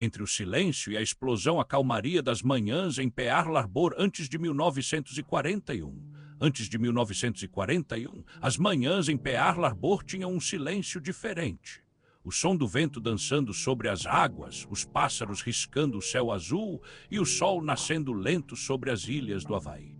Entre o silêncio e a explosão, a calmaria das manhãs em Pearl Harbor antes de 1941. Antes de 1941, as manhãs em Pearl Harbor tinham um silêncio diferente. O som do vento dançando sobre as águas, os pássaros riscando o céu azul e o sol nascendo lento sobre as ilhas do Havaí.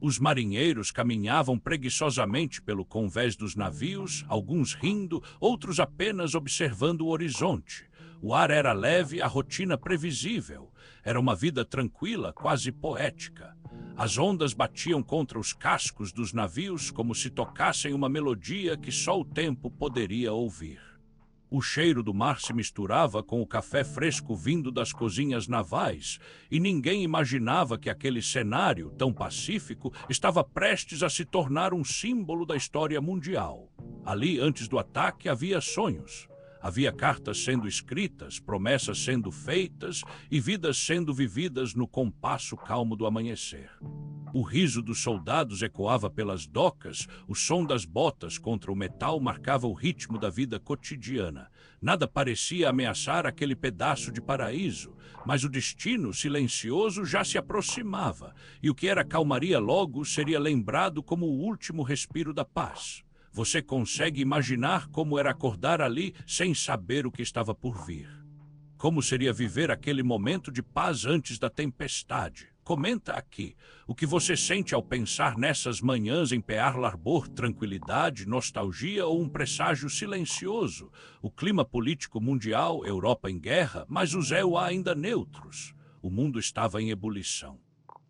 Os marinheiros caminhavam preguiçosamente pelo convés dos navios, alguns rindo, outros apenas observando o horizonte. O ar era leve, a rotina previsível. Era uma vida tranquila, quase poética. As ondas batiam contra os cascos dos navios como se tocassem uma melodia que só o tempo poderia ouvir. O cheiro do mar se misturava com o café fresco vindo das cozinhas navais, e ninguém imaginava que aquele cenário, tão pacífico, estava prestes a se tornar um símbolo da história mundial. Ali, antes do ataque, havia sonhos. Havia cartas sendo escritas, promessas sendo feitas e vidas sendo vividas no compasso calmo do amanhecer. O riso dos soldados ecoava pelas docas, o som das botas contra o metal marcava o ritmo da vida cotidiana. Nada parecia ameaçar aquele pedaço de paraíso, mas o destino silencioso já se aproximava, e o que era calmaria logo seria lembrado como o último respiro da paz. Você consegue imaginar como era acordar ali sem saber o que estava por vir? Como seria viver aquele momento de paz antes da tempestade? Comenta aqui o que você sente ao pensar nessas manhãs em Pearl Harbor: tranquilidade, nostalgia ou um presságio silencioso? O clima político mundial, Europa em guerra, mas os EUA ainda neutros. O mundo estava em ebulição.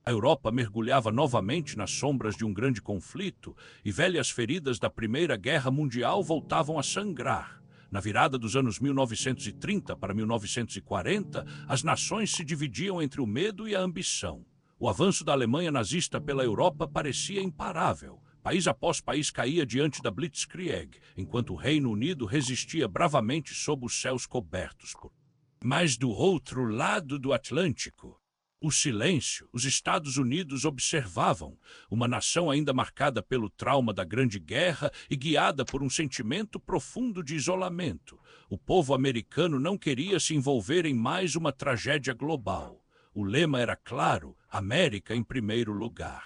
A Europa mergulhava novamente nas sombras de um grande conflito e velhas feridas da Primeira Guerra Mundial voltavam a sangrar. Na virada dos anos 1930 para 1940, as nações se dividiam entre o medo e a ambição. O avanço da Alemanha nazista pela Europa parecia imparável. País após país caía diante da Blitzkrieg, enquanto o Reino Unido resistia bravamente sob os céus cobertos por... Mas do outro lado do Atlântico, o silêncio, os Estados Unidos observavam, uma nação ainda marcada pelo trauma da Grande Guerra e guiada por um sentimento profundo de isolamento. O povo americano não queria se envolver em mais uma tragédia global. O lema era claro: América em primeiro lugar.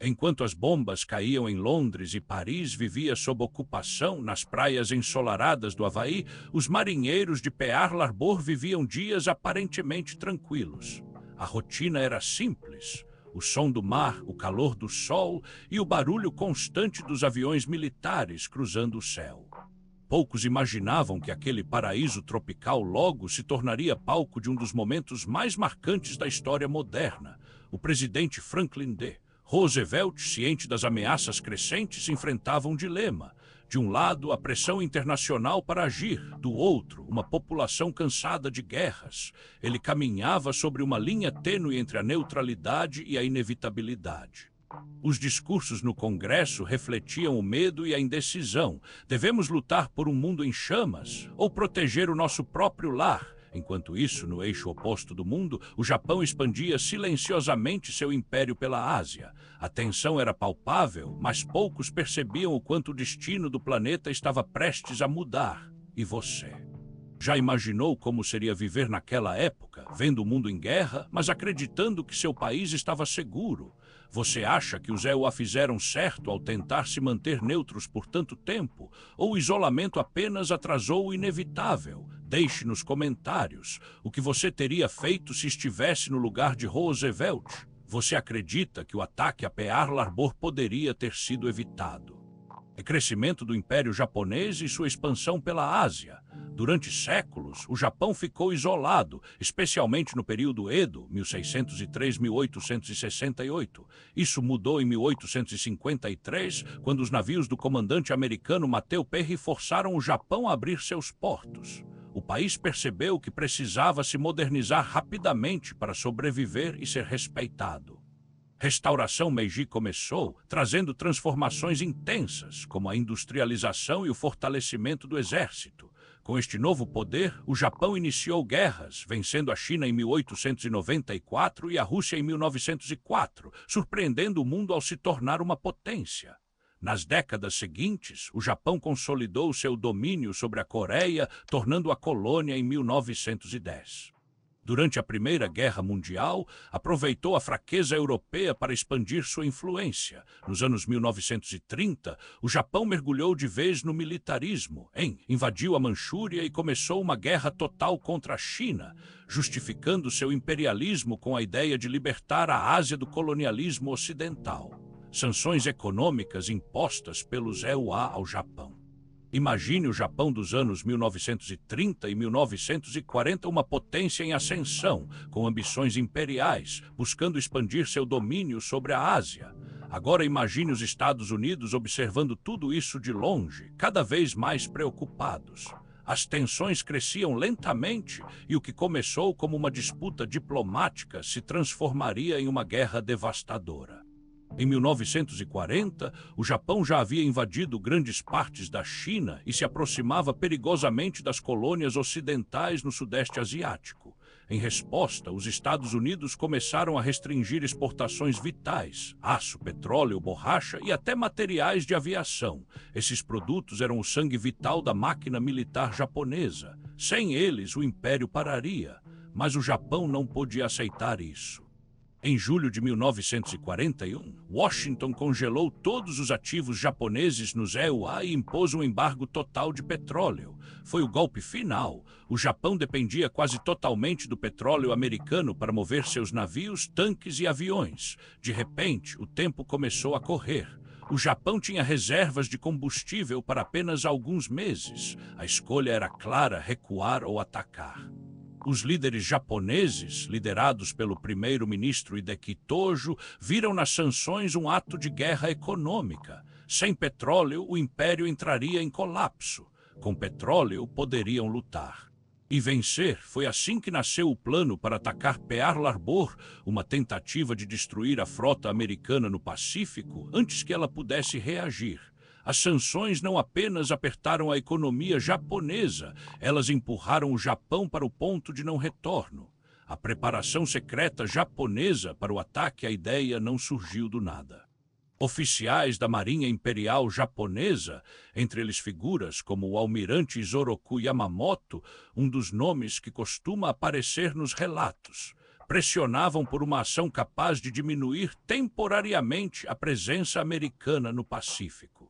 Enquanto as bombas caíam em Londres e Paris vivia sob ocupação nas praias ensolaradas do Havaí, os marinheiros de Pearl Harbor viviam dias aparentemente tranquilos. A rotina era simples: o som do mar, o calor do sol e o barulho constante dos aviões militares cruzando o céu. Poucos imaginavam que aquele paraíso tropical logo se tornaria palco de um dos momentos mais marcantes da história moderna. O presidente Franklin D. Roosevelt, ciente das ameaças crescentes, enfrentava um dilema. De um lado, a pressão internacional para agir; do outro, uma população cansada de guerras. Ele caminhava sobre uma linha tênue entre a neutralidade e a inevitabilidade. Os discursos no Congresso refletiam o medo e a indecisão. Devemos lutar por um mundo em chamas ou proteger o nosso próprio lar? Enquanto isso, no eixo oposto do mundo, o Japão expandia silenciosamente seu império pela Ásia. A tensão era palpável, mas poucos percebiam o quanto o destino do planeta estava prestes a mudar. E você? Já imaginou como seria viver naquela época, vendo o mundo em guerra, mas acreditando que seu país estava seguro? Você acha que os EUA fizeram certo ao tentar se manter neutros por tanto tempo? Ou o isolamento apenas atrasou o inevitável? Deixe nos comentários o que você teria feito se estivesse no lugar de Roosevelt. Você acredita que o ataque a Pearl Harbor poderia ter sido evitado? O crescimento do Império Japonês e sua expansão pela Ásia. Durante séculos, o Japão ficou isolado, especialmente no período Edo, 1603-1868. Isso mudou em 1853, quando os navios do comandante americano Matthew Perry forçaram o Japão a abrir seus portos. O país percebeu que precisava se modernizar rapidamente para sobreviver e ser respeitado. Restauração Meiji começou, trazendo transformações intensas, como a industrialização e o fortalecimento do exército. Com este novo poder, o Japão iniciou guerras, vencendo a China em 1894 e a Rússia em 1904, surpreendendo o mundo ao se tornar uma potência. Nas décadas seguintes, o Japão consolidou seu domínio sobre a Coreia, tornando-a colônia em 1910. Durante a Primeira Guerra Mundial, aproveitou a fraqueza europeia para expandir sua influência. Nos anos 1930, o Japão mergulhou de vez no militarismo, invadiu a Manchúria e começou uma guerra total contra a China, justificando seu imperialismo com a ideia de libertar a Ásia do colonialismo ocidental. Sanções econômicas impostas pelos EUA ao Japão. Imagine o Japão dos anos 1930 e 1940 uma potência em ascensão, com ambições imperiais, buscando expandir seu domínio sobre a Ásia. Agora imagine os Estados Unidos observando tudo isso de longe, cada vez mais preocupados. As tensões cresciam lentamente e o que começou como uma disputa diplomática se transformaria em uma guerra devastadora. Em 1940, o Japão já havia invadido grandes partes da China e se aproximava perigosamente das colônias ocidentais no Sudeste Asiático. Em resposta, os Estados Unidos começaram a restringir exportações vitais, aço, petróleo, borracha e até materiais de aviação. Esses produtos eram o sangue vital da máquina militar japonesa. Sem eles, o império pararia. Mas o Japão não podia aceitar isso. Em julho de 1941, Washington congelou todos os ativos japoneses nos EUA e impôs um embargo total de petróleo. Foi o golpe final. O Japão dependia quase totalmente do petróleo americano para mover seus navios, tanques e aviões. De repente, o tempo começou a correr. O Japão tinha reservas de combustível para apenas alguns meses. A escolha era clara: recuar ou atacar. Os líderes japoneses, liderados pelo primeiro-ministro Hideki Tojo, viram nas sanções um ato de guerra econômica. Sem petróleo, o império entraria em colapso. Com petróleo, poderiam lutar. E vencer. Foi assim que nasceu o plano para atacar Pearl Harbor, uma tentativa de destruir a frota americana no Pacífico antes que ela pudesse reagir. As sanções não apenas apertaram a economia japonesa, elas empurraram o Japão para o ponto de não retorno. A preparação secreta japonesa para o ataque à ideia não surgiu do nada. Oficiais da Marinha Imperial Japonesa, entre eles figuras como o almirante Isoroku Yamamoto, um dos nomes que costuma aparecer nos relatos, pressionavam por uma ação capaz de diminuir temporariamente a presença americana no Pacífico.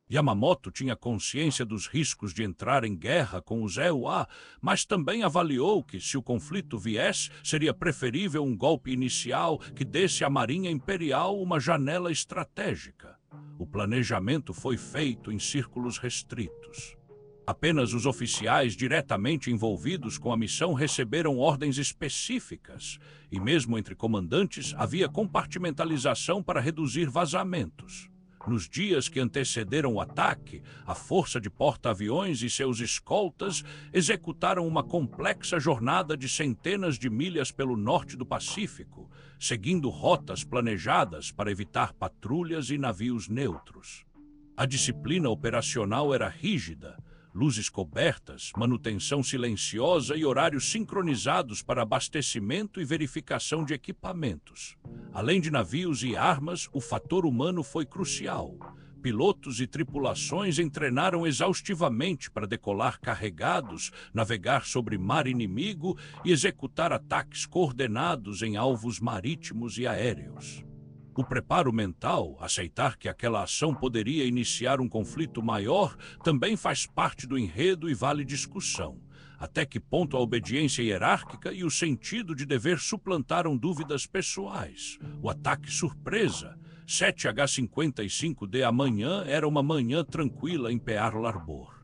Yamamoto tinha consciência dos riscos de entrar em guerra com os EUA, mas também avaliou que, se o conflito viesse, seria preferível um golpe inicial que desse à Marinha Imperial uma janela estratégica. O planejamento foi feito em círculos restritos. Apenas os oficiais diretamente envolvidos com a missão receberam ordens específicas, e mesmo entre comandantes havia compartimentalização para reduzir vazamentos. Nos dias que antecederam o ataque, a força de porta-aviões e seus escoltas executaram uma complexa jornada de centenas de milhas pelo norte do Pacífico, seguindo rotas planejadas para evitar patrulhas e navios neutros. A disciplina operacional era rígida. Luzes cobertas, manutenção silenciosa e horários sincronizados para abastecimento e verificação de equipamentos. Além de navios e armas, o fator humano foi crucial. Pilotos e tripulações treinaram exaustivamente para decolar carregados, navegar sobre mar inimigo e executar ataques coordenados em alvos marítimos e aéreos. O preparo mental, aceitar que aquela ação poderia iniciar um conflito maior, também faz parte do enredo e vale discussão. Até que ponto a obediência hierárquica e o sentido de dever suplantaram dúvidas pessoais? O ataque surpresa. 7H-55D amanhã era uma manhã tranquila em Pearl Harbor.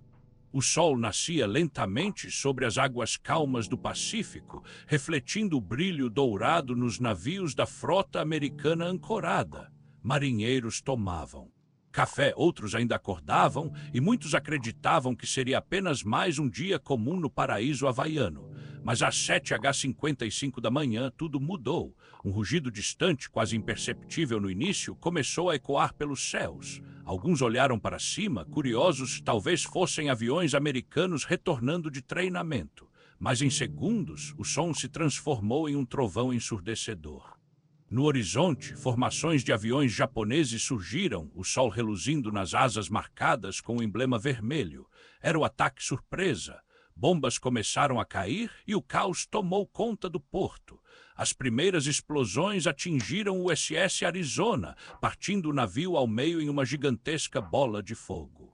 O sol nascia lentamente sobre as águas calmas do Pacífico, refletindo o brilho dourado nos navios da frota americana ancorada. Marinheiros tomavam café, outros ainda acordavam, e muitos acreditavam que seria apenas mais um dia comum no paraíso havaiano. Mas às 7H-55 da manhã tudo mudou. Um rugido distante, quase imperceptível no início, começou a ecoar pelos céus. Alguns olharam para cima, curiosos, talvez fossem aviões americanos retornando de treinamento. Mas em segundos, o som se transformou em um trovão ensurdecedor. No horizonte, formações de aviões japoneses surgiram, o sol reluzindo nas asas marcadas com o emblema vermelho. Era o ataque surpresa. Bombas começaram a cair e o caos tomou conta do porto. As primeiras explosões atingiram o SS Arizona, partindo o navio ao meio em uma gigantesca bola de fogo.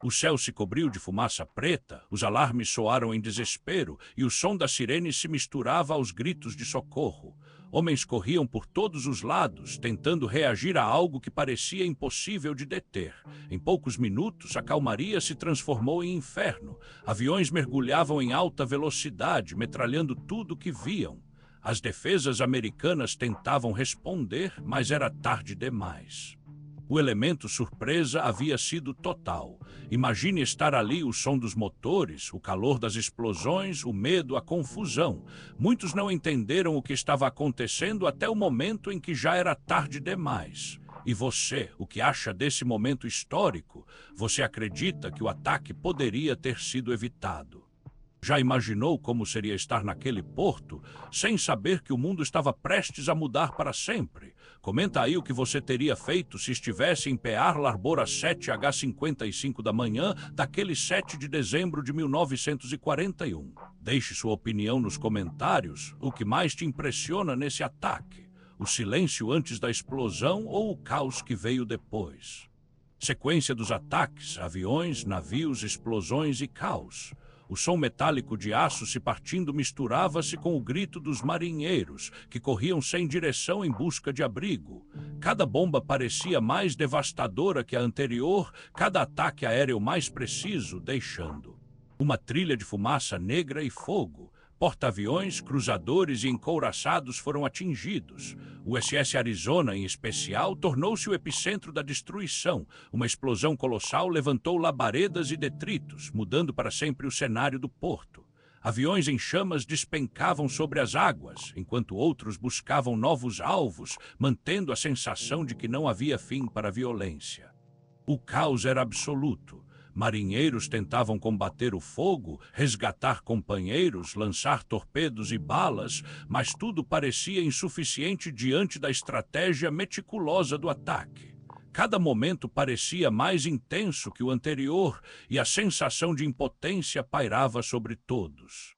O céu se cobriu de fumaça preta, os alarmes soaram em desespero e o som da sirene se misturava aos gritos de socorro. Homens corriam por todos os lados, tentando reagir a algo que parecia impossível de deter. Em poucos minutos, a calmaria se transformou em inferno. Aviões mergulhavam em alta velocidade, metralhando tudo que viam. As defesas americanas tentavam responder, mas era tarde demais. O elemento surpresa havia sido total. Imagine estar ali, o som dos motores, o calor das explosões, o medo, a confusão. Muitos não entenderam o que estava acontecendo até o momento em que já era tarde demais. E você, o que acha desse momento histórico? Você acredita que o ataque poderia ter sido evitado? Já imaginou como seria estar naquele porto, sem saber que o mundo estava prestes a mudar para sempre? Comenta aí o que você teria feito se estivesse em Pearl Harbor às 7h55 da manhã daquele 7 de dezembro de 1941. Deixe sua opinião nos comentários. O que mais te impressiona nesse ataque? O silêncio antes da explosão ou o caos que veio depois? Sequência dos ataques, aviões, navios, explosões e caos. O som metálico de aço se partindo misturava-se com o grito dos marinheiros, que corriam sem direção em busca de abrigo. Cada bomba parecia mais devastadora que a anterior, cada ataque aéreo mais preciso, deixando uma trilha de fumaça negra e fogo. Porta-aviões, cruzadores e encouraçados foram atingidos. O SS Arizona, em especial, tornou-se o epicentro da destruição. Uma explosão colossal levantou labaredas e detritos, mudando para sempre o cenário do porto. Aviões em chamas despencavam sobre as águas, enquanto outros buscavam novos alvos, mantendo a sensação de que não havia fim para a violência. O caos era absoluto. Marinheiros tentavam combater o fogo, resgatar companheiros, lançar torpedos e balas, mas tudo parecia insuficiente diante da estratégia meticulosa do ataque. Cada momento parecia mais intenso que o anterior e a sensação de impotência pairava sobre todos.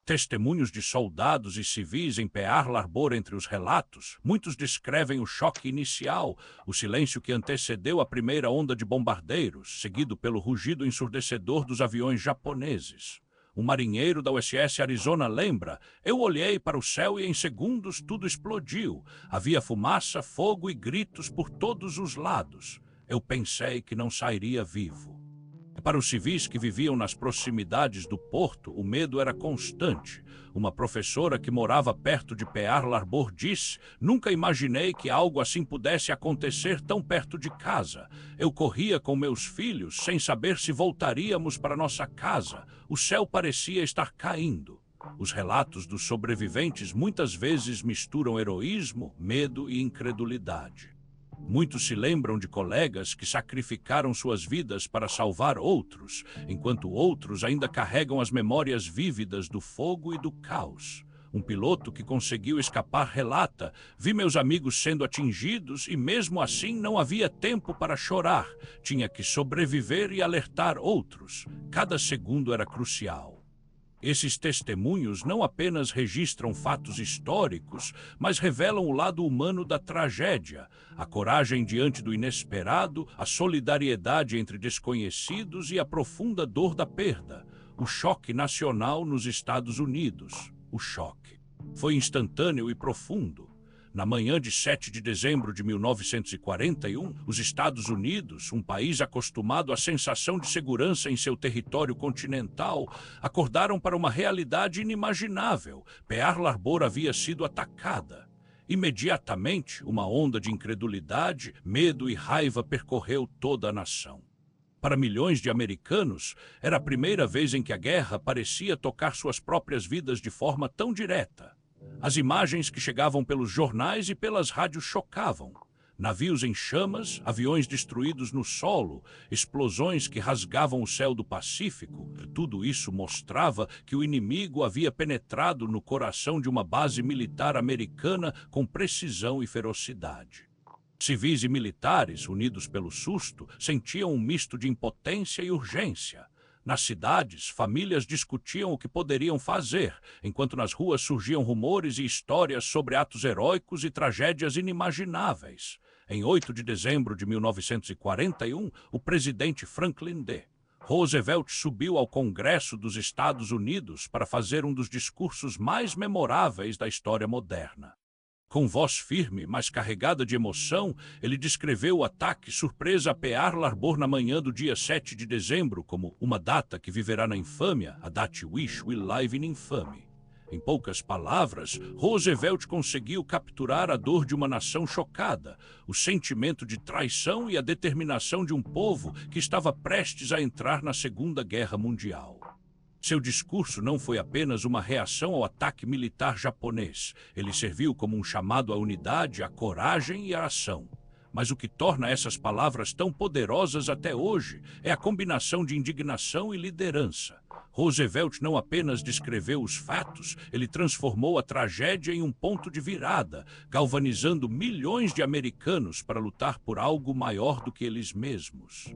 Testemunhos de soldados e civis em Pearl Harbor entre os relatos, muitos descrevem o choque inicial, o silêncio que antecedeu a primeira onda de bombardeiros, seguido pelo rugido ensurdecedor dos aviões japoneses. Um marinheiro da USS Arizona lembra: "Eu olhei para o céu e em segundos tudo explodiu. Havia fumaça, fogo e gritos por todos os lados. Eu pensei que não sairia vivo." Para os civis que viviam nas proximidades do porto, o medo era constante. Uma professora que morava perto de Pearl Harbor disse: "Nunca imaginei que algo assim pudesse acontecer tão perto de casa. Eu corria com meus filhos sem saber se voltaríamos para nossa casa. O céu parecia estar caindo." Os relatos dos sobreviventes muitas vezes misturam heroísmo, medo e incredulidade. Muitos se lembram de colegas que sacrificaram suas vidas para salvar outros, enquanto outros ainda carregam as memórias vívidas do fogo e do caos. Um piloto que conseguiu escapar relata: "Vi meus amigos sendo atingidos e mesmo assim não havia tempo para chorar. Tinha que sobreviver e alertar outros. Cada segundo era crucial." Esses testemunhos não apenas registram fatos históricos, mas revelam o lado humano da tragédia, a coragem diante do inesperado, a solidariedade entre desconhecidos e a profunda dor da perda. O choque nacional nos Estados Unidos. O choque foi instantâneo e profundo. Na manhã de 7 de dezembro de 1941, os Estados Unidos, um país acostumado à sensação de segurança em seu território continental, acordaram para uma realidade inimaginável. Pearl Harbor havia sido atacada. Imediatamente, uma onda de incredulidade, medo e raiva percorreu toda a nação. Para milhões de americanos, era a primeira vez em que a guerra parecia tocar suas próprias vidas de forma tão direta. As imagens que chegavam pelos jornais e pelas rádios chocavam. Navios em chamas, aviões destruídos no solo, explosões que rasgavam o céu do Pacífico. Tudo isso mostrava que o inimigo havia penetrado no coração de uma base militar americana com precisão e ferocidade. Civis e militares, unidos pelo susto, sentiam um misto de impotência e urgência. Nas cidades, famílias discutiam o que poderiam fazer, enquanto nas ruas surgiam rumores e histórias sobre atos heróicos e tragédias inimagináveis. Em 8 de dezembro de 1941, o presidente Franklin D. Roosevelt subiu ao Congresso dos Estados Unidos para fazer um dos discursos mais memoráveis da história moderna. Com voz firme, mas carregada de emoção, ele descreveu o ataque surpresa a Pearl Harbor na manhã do dia 7 de dezembro como uma data que viverá na infâmia, a date which will live in infamy. Em poucas palavras, Roosevelt conseguiu capturar a dor de uma nação chocada, o sentimento de traição e a determinação de um povo que estava prestes a entrar na Segunda Guerra Mundial. Seu discurso não foi apenas uma reação ao ataque militar japonês. Ele serviu como um chamado à unidade, à coragem e à ação. Mas o que torna essas palavras tão poderosas até hoje é a combinação de indignação e liderança. Roosevelt não apenas descreveu os fatos, ele transformou a tragédia em um ponto de virada, galvanizando milhões de americanos para lutar por algo maior do que eles mesmos.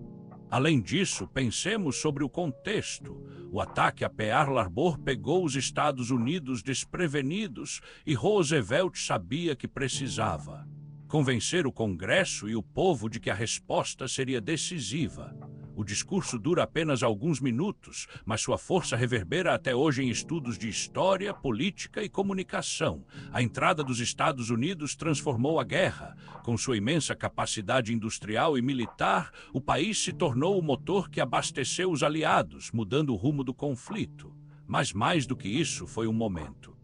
Além disso, pensemos sobre o contexto. O ataque a Pearl Harbor pegou os Estados Unidos desprevenidos e Roosevelt sabia que precisava convencer o Congresso e o povo de que a resposta seria decisiva. O discurso dura apenas alguns minutos, mas sua força reverbera até hoje em estudos de história, política e comunicação. A entrada dos Estados Unidos transformou a guerra. Com sua imensa capacidade industrial e militar, o país se tornou o motor que abasteceu os aliados, mudando o rumo do conflito. Mas mais do que isso, foi um momento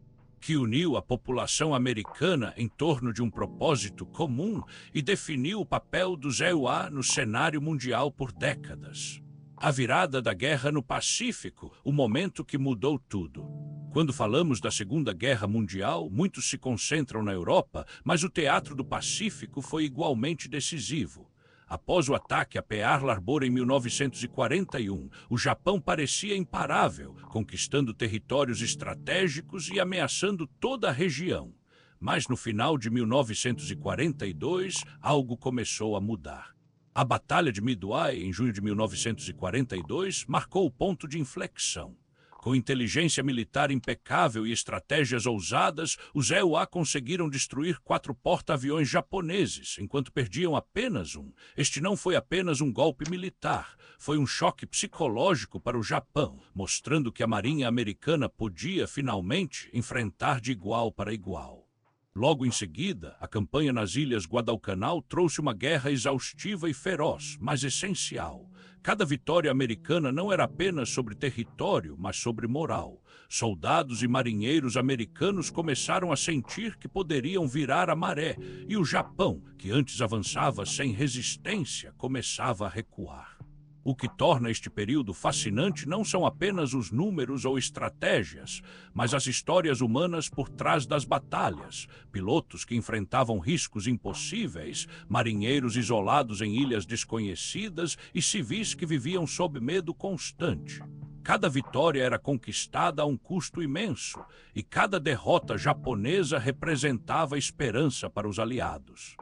que uniu a população americana em torno de um propósito comum e definiu o papel dos EUA no cenário mundial por décadas. A virada da guerra no Pacífico, o momento que mudou tudo. Quando falamos da Segunda Guerra Mundial, muitos se concentram na Europa, mas o teatro do Pacífico foi igualmente decisivo. Após o ataque a Pearl Harbor em 1941, o Japão parecia imparável, conquistando territórios estratégicos e ameaçando toda a região. Mas no final de 1942, algo começou a mudar. A Batalha de Midway, em junho de 1942, marcou o ponto de inflexão. Com inteligência militar impecável e estratégias ousadas, os EUA conseguiram destruir 4 porta-aviões japoneses, enquanto perdiam apenas um. Este não foi apenas um golpe militar, foi um choque psicológico para o Japão, mostrando que a Marinha Americana podia, finalmente, enfrentar de igual para igual. Logo em seguida, a campanha nas Ilhas Guadalcanal trouxe uma guerra exaustiva e feroz, mas essencial. Cada vitória americana não era apenas sobre território, mas sobre moral. Soldados e marinheiros americanos começaram a sentir que poderiam virar a maré, e o Japão, que antes avançava sem resistência, começava a recuar. O que torna este período fascinante não são apenas os números ou estratégias, mas as histórias humanas por trás das batalhas, pilotos que enfrentavam riscos impossíveis, marinheiros isolados em ilhas desconhecidas e civis que viviam sob medo constante. Cada vitória era conquistada a um custo imenso, e cada derrota japonesa representava esperança para os aliados.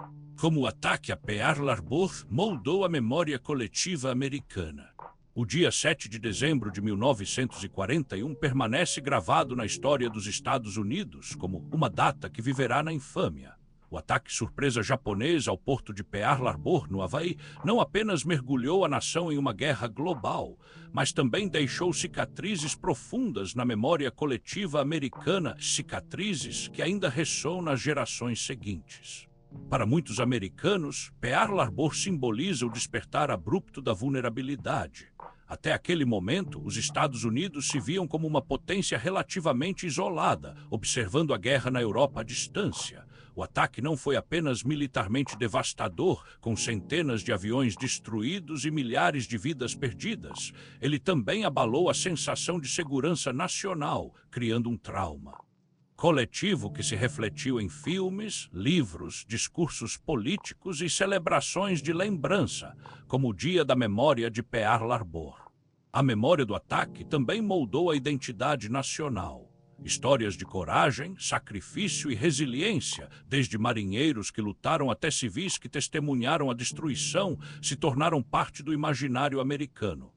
Como o ataque a Pearl Harbor moldou a memória coletiva americana. O dia 7 de dezembro de 1941 permanece gravado na história dos Estados Unidos como uma data que viverá na infâmia. O ataque surpresa japonês ao porto de Pearl Harbor, no Havaí, não apenas mergulhou a nação em uma guerra global, mas também deixou cicatrizes profundas na memória coletiva americana, cicatrizes que ainda ressoam nas gerações seguintes. Para muitos americanos, Pearl Harbor simboliza o despertar abrupto da vulnerabilidade. Até aquele momento, os Estados Unidos se viam como uma potência relativamente isolada, observando a guerra na Europa à distância. O ataque não foi apenas militarmente devastador, com centenas de aviões destruídos e milhares de vidas perdidas. Ele também abalou a sensação de segurança nacional, criando um trauma coletivo que se refletiu em filmes, livros, discursos políticos e celebrações de lembrança, como o Dia da Memória de Pearl Harbor. A memória do ataque também moldou a identidade nacional. Histórias de coragem, sacrifício e resiliência, desde marinheiros que lutaram até civis que testemunharam a destruição, se tornaram parte do imaginário americano.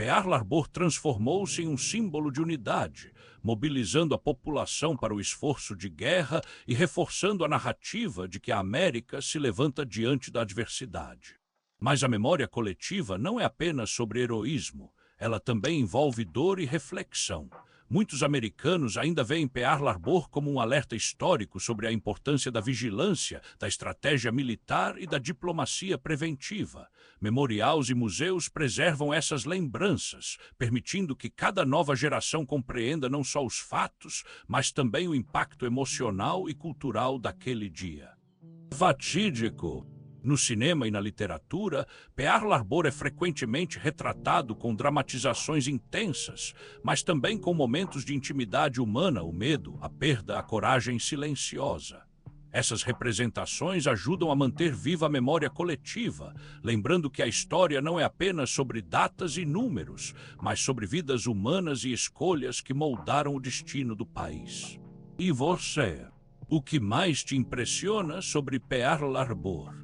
Pearl Harbor transformou-se em um símbolo de unidade, mobilizando a população para o esforço de guerra e reforçando a narrativa de que a América se levanta diante da adversidade. Mas a memória coletiva não é apenas sobre heroísmo, ela também envolve dor e reflexão. Muitos americanos ainda veem Pearl Harbor como um alerta histórico sobre a importância da vigilância, da estratégia militar e da diplomacia preventiva. Memoriais e museus preservam essas lembranças, permitindo que cada nova geração compreenda não só os fatos, mas também o impacto emocional e cultural daquele dia. Fatídico. No cinema e na literatura, Pearl Harbor é frequentemente retratado com dramatizações intensas, mas também com momentos de intimidade humana, o medo, a perda, a coragem silenciosa. Essas representações ajudam a manter viva a memória coletiva, lembrando que a história não é apenas sobre datas e números, mas sobre vidas humanas e escolhas que moldaram o destino do país. E você? O que mais te impressiona sobre Pearl Harbor?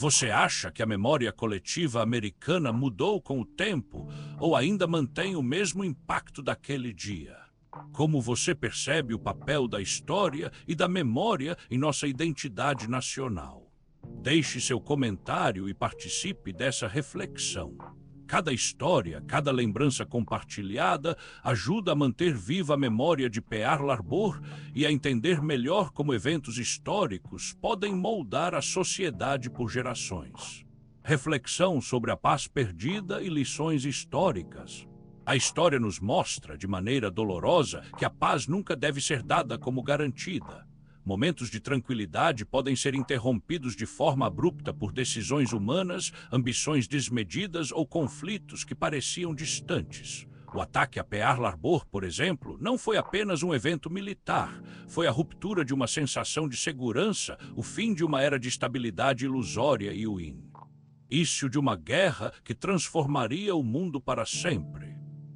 Você acha que a memória coletiva americana mudou com o tempo ou ainda mantém o mesmo impacto daquele dia? Como você percebe o papel da história e da memória em nossa identidade nacional? Deixe seu comentário e participe dessa reflexão. Cada história, cada lembrança compartilhada ajuda a manter viva a memória de Pearl Harbor e a entender melhor como eventos históricos podem moldar a sociedade por gerações. Reflexão sobre a paz perdida e lições históricas. A história nos mostra, de maneira dolorosa, que a paz nunca deve ser dada como garantida. Momentos de tranquilidade podem ser interrompidos de forma abrupta por decisões humanas, ambições desmedidas ou conflitos que pareciam distantes. O ataque a Pearl Harbor, por exemplo, não foi apenas um evento militar. Foi a ruptura de uma sensação de segurança, o fim de uma era de estabilidade ilusória e o início de uma guerra que transformaria o mundo para sempre.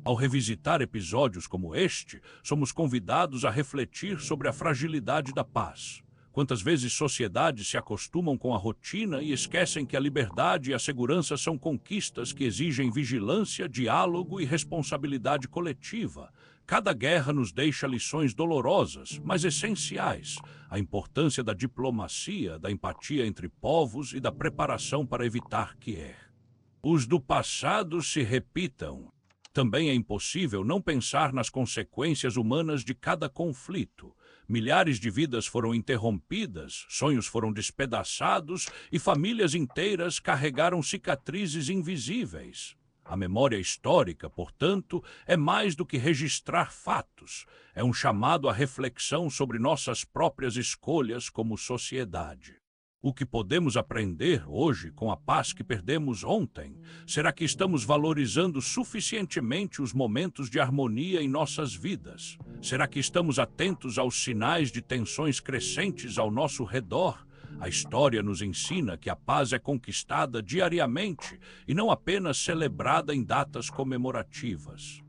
Ao revisitar episódios como este, somos convidados a refletir sobre a fragilidade da paz. Quantas vezes sociedades se acostumam com a rotina e esquecem que a liberdade e a segurança são conquistas que exigem vigilância, diálogo e responsabilidade coletiva. Cada guerra nos deixa lições dolorosas, mas essenciais. A importância da diplomacia, da empatia entre povos e da preparação para evitar que os do passado se repitam. Também é impossível não pensar nas consequências humanas de cada conflito. Milhares de vidas foram interrompidas, sonhos foram despedaçados e famílias inteiras carregaram cicatrizes invisíveis. A memória histórica, portanto, é mais do que registrar fatos. É um chamado à reflexão sobre nossas próprias escolhas como sociedade. O que podemos aprender hoje com a paz que perdemos ontem? Será que estamos valorizando suficientemente os momentos de harmonia em nossas vidas? Será que estamos atentos aos sinais de tensões crescentes ao nosso redor? A história nos ensina que a paz é conquistada diariamente e não apenas celebrada em datas comemorativas.